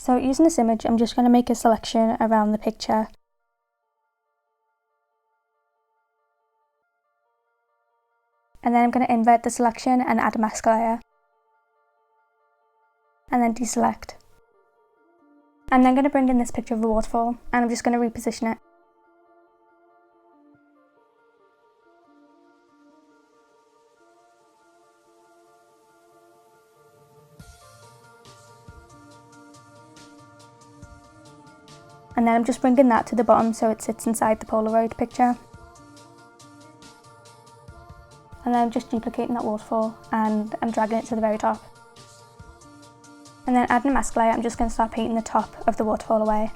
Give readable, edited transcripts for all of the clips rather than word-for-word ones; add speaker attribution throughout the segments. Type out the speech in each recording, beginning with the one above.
Speaker 1: So using this image, I'm just going to make a selection around the picture. And then I'm going to invert the selection and add a mask layer. And then deselect. I'm then going to bring in this picture of a waterfall, and I'm just going to reposition it. And then I'm just bringing that to the bottom so it sits inside the Polaroid picture. And then I'm just duplicating that waterfall and I'm dragging it to the very top. And then adding a mask layer, I'm just going to start painting the top of the waterfall away.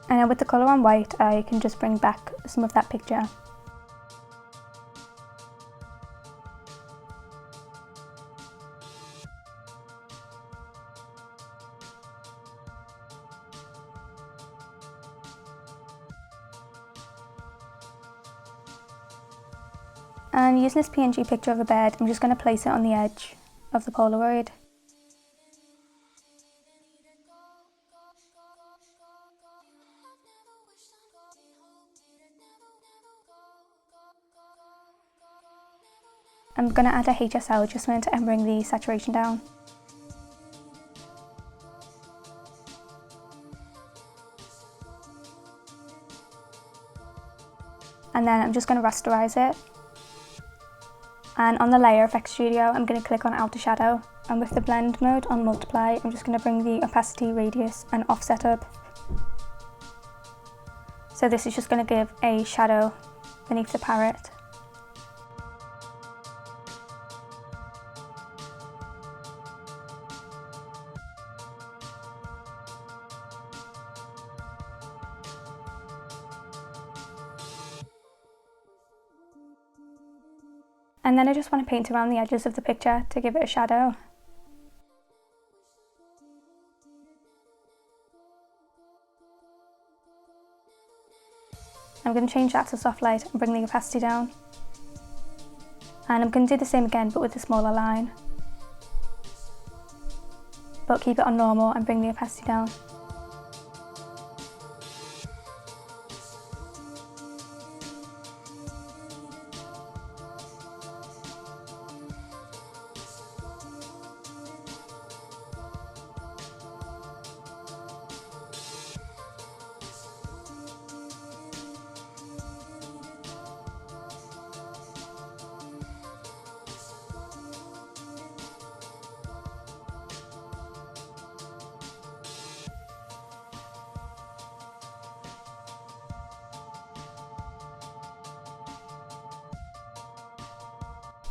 Speaker 1: And then with the colour on white, I can just bring back some of that picture. And using this PNG picture of a bird, I'm just going to place it on the edge of the Polaroid. I'm going to add a HSL adjustment and bring the saturation down. And then I'm just going to rasterize it. And on the layer effect studio, I'm going to click on outer shadow. And with the blend mode on multiply, I'm just going to bring the opacity, radius and offset up. So this is just going to give a shadow beneath the parrot. And then I just want to paint around the edges of the picture to give it a shadow. I'm going to change that to soft light and bring the opacity down. And I'm going to do the same again but with a smaller line. But keep it on normal and bring the opacity down.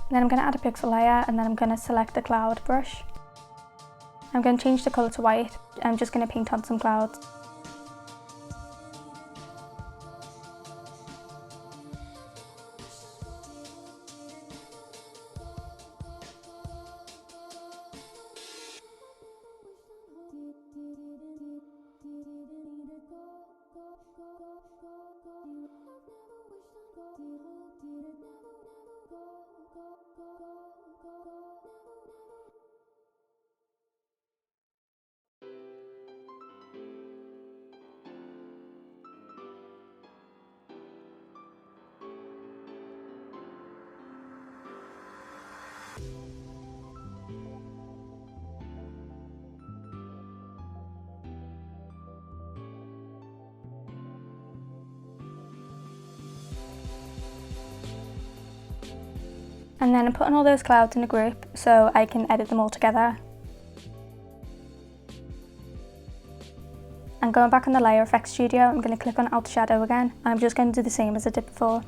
Speaker 1: Then I'm going to add a pixel layer and then I'm going to select the cloud brush. I'm going to change the colour to white. I'm just going to paint on some clouds. And then I'm putting all those clouds in a group so I can edit them all together. And going back on the layer effect studio, I'm going to click on outer shadow again. I'm just going to do the same as I did before.